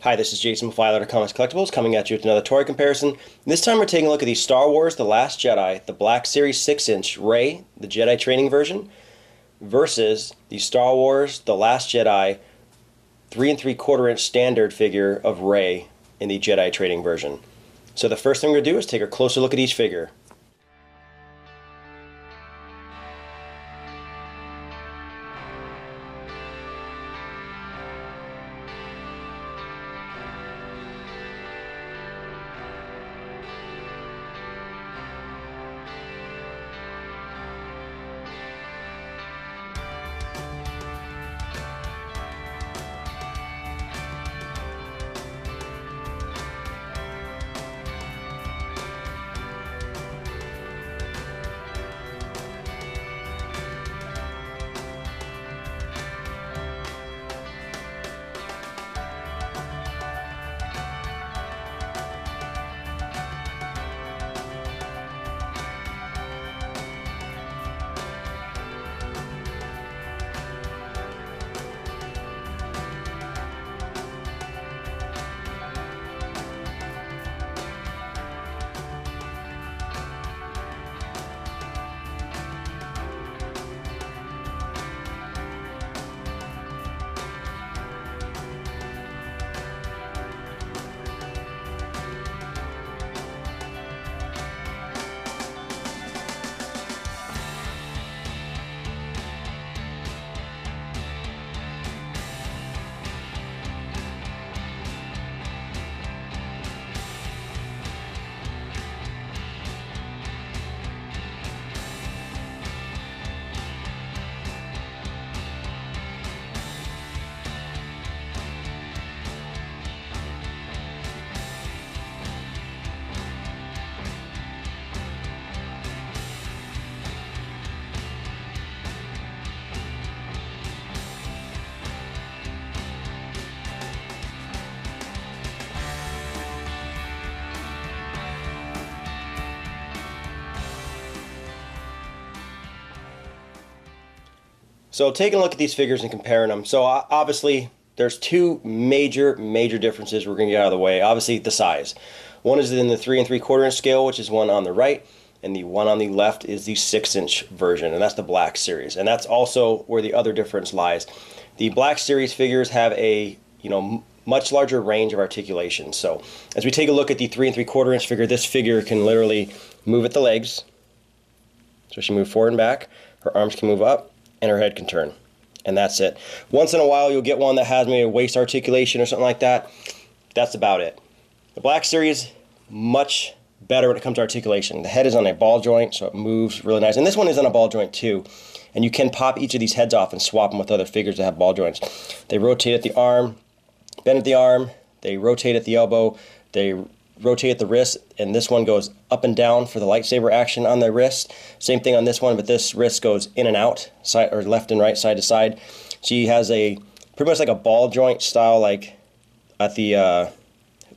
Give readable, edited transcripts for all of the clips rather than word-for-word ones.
Hi, this is Jason with Violator Comics Collectibles coming at you with another toy comparison. This time we're taking a look at the Star Wars The Last Jedi, the Black Series 6-inch Rey, the Jedi training version, versus the Star Wars The Last Jedi 3 3/4 inch standard figure of Rey in the Jedi training version. So the first thing we're going to do is take a closer look at each figure. So taking a look at these figures and comparing them, so obviously there's two major differences we're going to get out of the way. Obviously the size. One is in the 3 3/4 inch scale, which is one on the right, and the one on the left is the 6-inch version, and that's the Black Series. And that's also where the other difference lies. The Black Series figures have a much larger range of articulation. So as we take a look at the 3 3/4 inch figure, this figure can literally move at the legs, so she can move forward and back. Her arms can move up, and her head can turn, and that's it. Once in a while you'll get one that has maybe a waist articulation or something like that. That's about it. The Black Series, much better when it comes to articulation. The head is on a ball joint, so it moves really nice, and this one is on a ball joint too, and you can pop each of these heads off and swap them with other figures that have ball joints. They rotate at the arm, bend at the arm, they rotate at the elbow, they rotate at the wrist, and this one goes up and down for the lightsaber action on the wrist. Same thing on this one, but this wrist goes in and out, side or left and right, side to side. She has a pretty much like a ball joint style, like at the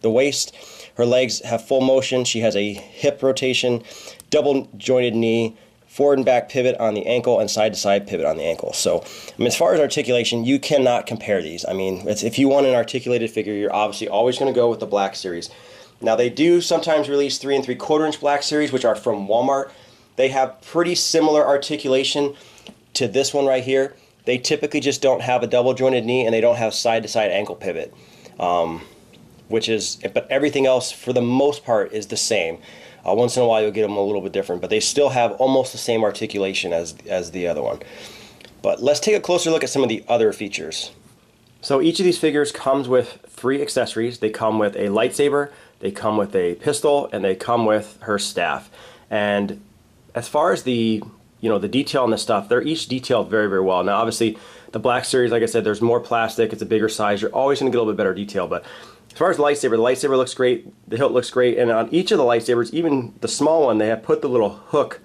waist. Her legs have full motion. She has a hip rotation, double jointed knee, forward and back pivot on the ankle, and side to side pivot on the ankle. So as far as articulation, you cannot compare these. I mean, if you want an articulated figure, you're obviously always going to go with the Black Series. Now they do sometimes release 3 3/4 inch Black Series, which are from Walmart. They have pretty similar articulation to this one right here. They typically just don't have a double jointed knee, and they don't have side to side ankle pivot, but everything else for the most part is the same. Once in a while you'll get them a little bit different, but they still have almost the same articulation as the other one. But let's take a closer look at some of the other features. So each of these figures comes with 3 accessories. They come with a lightsaber, they come with a pistol, and they come with her staff. And as far as the detail on the stuff, they're each detailed very well. Now obviously the Black Series, like I said, there's more plastic, it's a bigger size, you're always going to get a little bit better detail. But as far as the lightsaber looks great, the hilt looks great, and on each of the lightsabers, even the small one, they have put the little hook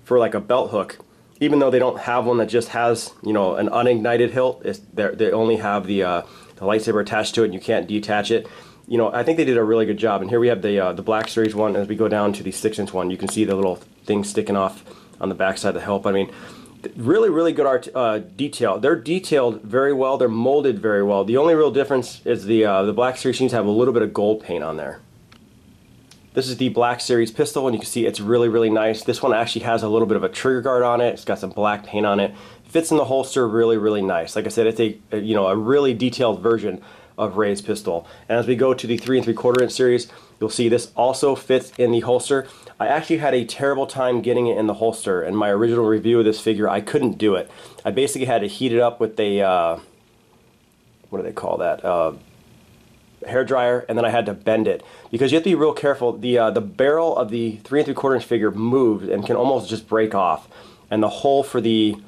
for like a belt hook. Even though they don't have one that just has, an unignited hilt, they only have the lightsaber attached to it and you can't detach it. I think they did a really good job. And here we have the Black Series one. As we go down to the 6-inch one, you can see the little thing sticking off on the back side of the hilt. I mean, Really good art detail. They're detailed very well. They're molded very well. The only real difference is the Black Series seems to have a little bit of gold paint on there. This is the Black Series pistol, and you can see it's really nice. This one actually has a little bit of a trigger guard on it. It's got some black paint on it. Fits in the holster really nice. Like I said, it's a really detailed version of Rey's pistol. And as we go to the 3 3/4 inch series, you'll see this also fits in the holster. I actually had a terrible time getting it in the holster. In my original review of this figure, I couldn't do it. I basically had to heat it up with a, what do they call that? Hair dryer, and then I had to bend it because you have to be real careful. The barrel of the 3 3/4 inch figure moves and can almost just break off, and the hole for the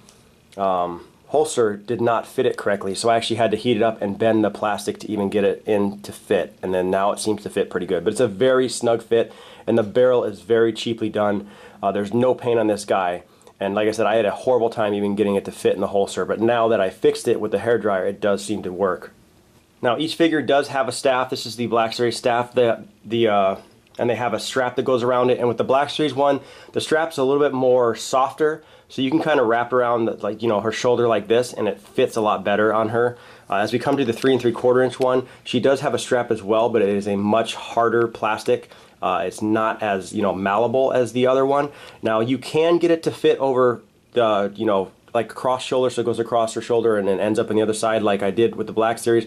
holster did not fit it correctly, so I actually had to heat it up and bend the plastic to even get it in to fit, and then now it seems to fit pretty good. But it's a very snug fit, and the barrel is very cheaply done. There's no paint on this guy, and like I said, I had a horrible time even getting it to fit in the holster, but now that I fixed it with the hairdryer, it does seem to work. Now each figure does have a staff. This is the Black Series staff, and they have a strap that goes around it, and with the Black Series one, the strap's a little bit more softer, so you can kind of wrap around her shoulder like this, and it fits a lot better on her. As we come to the 3 3/4 inch one, she does have a strap as well, but it is a much harder plastic. It's not as malleable as the other one. Now you can get it to fit over the like cross shoulder, so it goes across her shoulder and then ends up on the other side like I did with the Black Series.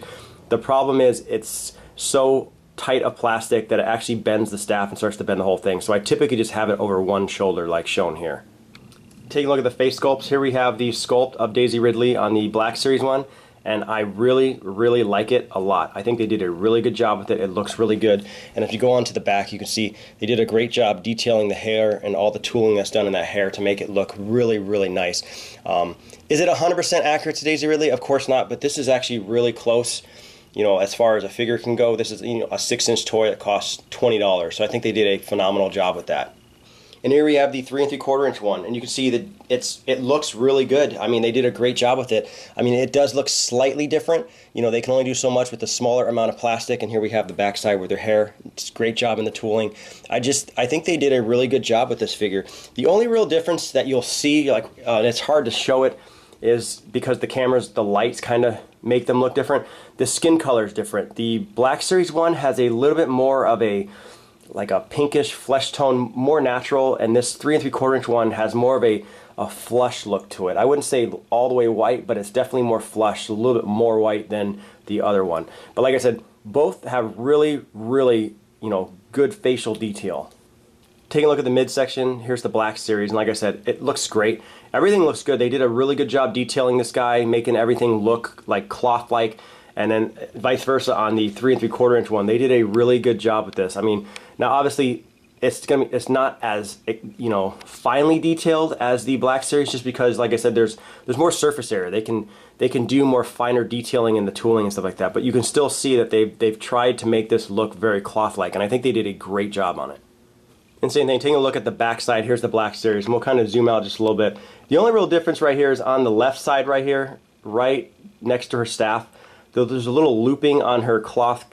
The problem is it's so tight of plastic that it actually bends the staff and starts to bend the whole thing. So I typically just have it over one shoulder like shown here. Taking a look at the face sculpts, here we have the sculpt of Daisy Ridley on the Black Series one, and I really like it a lot. I think they did a really good job with it. It looks really good, and if you go on to the back, you can see they did a great job detailing the hair and all the tooling that's done in that hair to make it look really nice. Is it 100% accurate to Daisy Ridley? Of course not, but this is actually really close. As far as a figure can go. This is a 6-inch toy that costs $20, so I think they did a phenomenal job with that. And here we have the 3 3/4 inch one, and you can see that it looks really good. I mean, they did a great job with it. I mean, it does look slightly different. They can only do so much with a smaller amount of plastic, and here we have the backside with their hair. It's a great job in the tooling. I think they did a really good job with this figure. The only real difference that you'll see, and it's hard to show it, is because the lights kind of make them look different. The skin color is different. The Black Series one has a little bit more of a pinkish flesh tone, more natural, and this 3 3/4 inch one has more of a flush look to it. I wouldn't say all the way white, but it's definitely more flush, a little bit more white than the other one. But like I said, both have really good facial detail. Taking a look at the midsection, here's the Black Series, and like I said, it looks great. Everything looks good. They did a really good job detailing this guy, making everything look like cloth-like, and then vice versa on the 3 3/4 inch one. They did a really good job with this. I mean, now obviously it's not as finely detailed as the Black Series, just because, like I said, there's more surface area. They can do more finer detailing in the tooling and stuff like that. But you can still see that they've tried to make this look very cloth-like, and I think they did a great job on it. And same thing, taking a look at the back side, here's the Black Series, and we'll kind of zoom out just a little bit. The only real difference right here is on the left side right here, right next to her staff. There's a little looping on her cloth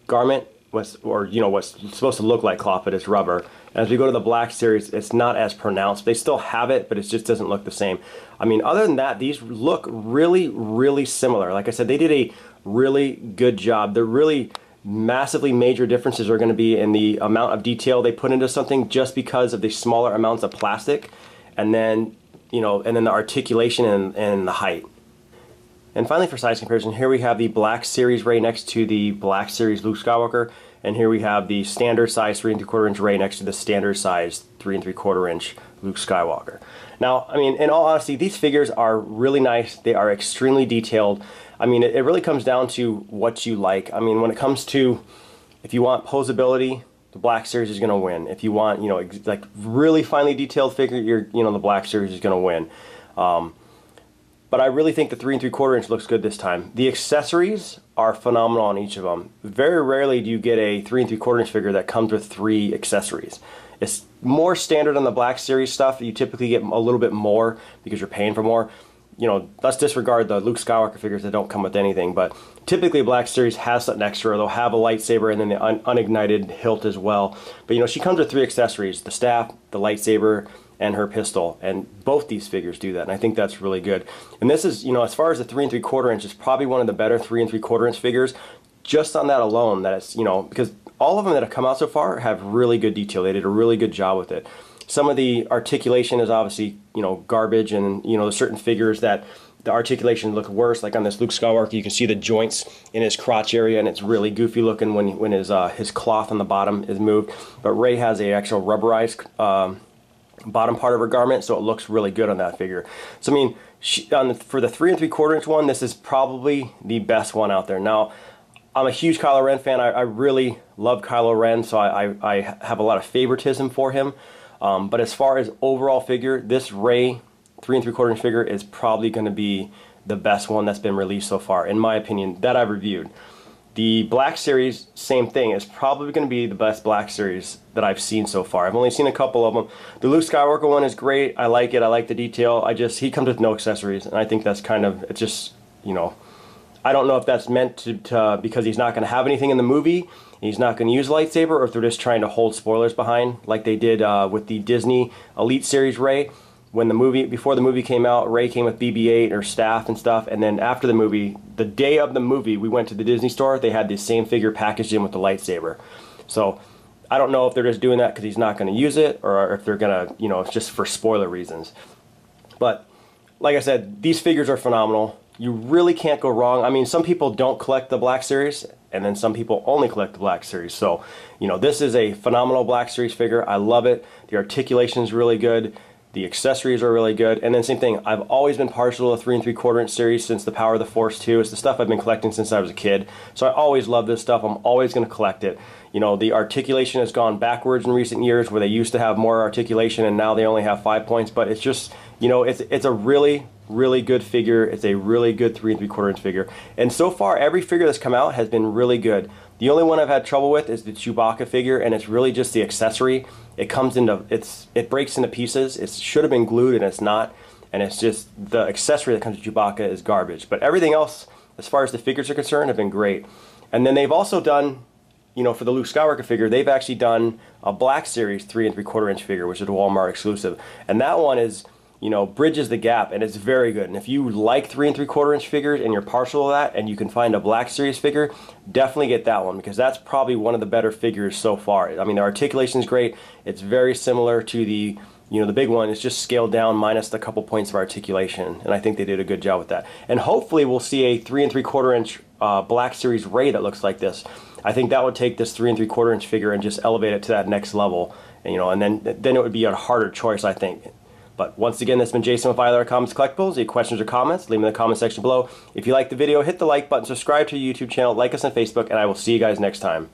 garment, what's supposed to look like cloth, but it's rubber. As we go to the Black Series, it's not as pronounced. They still have it, but it just doesn't look the same. I mean, other than that, these look really similar. Like I said, they did a really good job. They're really massively major differences are going to be in the amount of detail they put into something just because of the smaller amounts of plastic, and then the articulation and the height. And finally, for size comparison, here we have the Black Series Rey next to the Black Series Luke Skywalker, and here we have the standard size 3 3/4 inch Rey next to the standard size 3 3/4 inch Luke Skywalker. Now, I mean, in all honesty, these figures are really nice. They are extremely detailed. I mean, it really comes down to what you like. I mean, when it comes to, if you want posability, the Black Series is going to win. If you want, like really finely detailed figure, the Black Series is going to win. But I really think the 3 3/4 inch looks good this time. The accessories are phenomenal on each of them. Very rarely do you get a 3 3/4 inch figure that comes with 3 accessories. It's more standard on the Black Series stuff. You typically get a little bit more because you're paying for more. Let's disregard the Luke Skywalker figures that don't come with anything, but typically Black Series has something extra. They'll have a lightsaber and then the unignited hilt as well. But she comes with 3 accessories: the staff, the lightsaber, and her pistol, and both these figures do that, and I think that's really good. And this is, you know, as far as the 3 3/4 inch, it's probably one of the better 3 3/4 inch figures, just on that alone. That it's, you know, because all of them that have come out so far have really good detail. They did a really good job with it. Some of the articulation is obviously, you know, garbage, and, you know, there's certain figures that the articulation look worse. Like on this Luke Skywalker, you can see the joints in his crotch area, and it's really goofy looking when his cloth on the bottom is moved. But Rey has a actual rubberized bottom part of her garment, so it looks really good on that figure. So I mean, for the 3 3/4 inch one, this is probably the best one out there. Now, I'm a huge Kylo Ren fan. I really love Kylo Ren, so I have a lot of favoritism for him. But as far as overall figure, this Rey 3 3/4 inch figure is probably going to be the best one that's been released so far, in my opinion, that I've reviewed. The Black Series, same thing, is probably going to be the best Black Series that I've seen so far. I've only seen a couple of them. The Luke Skywalker one is great. I like it. I like the detail. He comes with no accessories, and I think that's kind of, it's just, you know, I don't know if that's meant to because he's not going to have anything in the movie, he's not going to use a lightsaber, or if they're just trying to hold spoilers behind, like they did with the Disney Elite Series Rey. When the movie, before the movie came out, Rey came with BB-8 or staff and stuff, and then after the movie, the day of the movie, we went to the Disney store, they had the same figure packaged in with the lightsaber. So I don't know if they're just doing that because he's not going to use it, or if they're going to, you know, it's just for spoiler reasons. But like I said, these figures are phenomenal. You really can't go wrong. I mean, some people don't collect the Black Series, and then some people only collect the Black Series. So, you know, this is a phenomenal Black Series figure. I love it. The articulation is really good. The accessories are really good. And then same thing, I've always been partial to the 3 3/4 inch series since the Power of the Force 2. It's the stuff I've been collecting since I was a kid. So I always love this stuff. I'm always going to collect it. You know, the articulation has gone backwards in recent years, where they used to have more articulation and now they only have 5 points. But it's just, you know, it's a really good figure. It's a really good 3 3/4 inch figure. And so far, every figure that's come out has been really good. The only one I've had trouble with is the Chewbacca figure, and it's really just the accessory. It comes into, it breaks into pieces. It should have been glued, and it's not. And it's just the accessory that comes with Chewbacca is garbage. But everything else, as far as the figures are concerned, have been great. And then they've also done, you know, for the Luke Skywalker figure, they've actually done a Black Series 3 3/4 inch figure, which is a Walmart exclusive. And that one is, you know, bridges the gap, and it's very good. And if you like 3 3/4 inch figures and you're partial to that, and you can find a Black Series figure, definitely get that one, because that's probably one of the better figures so far. I mean, the articulation is great. It's very similar to the, you know, the big one. It's just scaled down minus the couple points of articulation, and I think they did a good job with that. And hopefully we'll see a 3 3/4 inch Black Series Rey that looks like this. I think that would take this 3 3/4 inch figure and just elevate it to that next level. And, you know, and then it would be a harder choice, I think. But once again, that's been Jason with Violator Comics Collectibles. Any questions or comments, leave them in the comment section below. If you like the video, hit the like button, subscribe to the YouTube channel, like us on Facebook, and I will see you guys next time.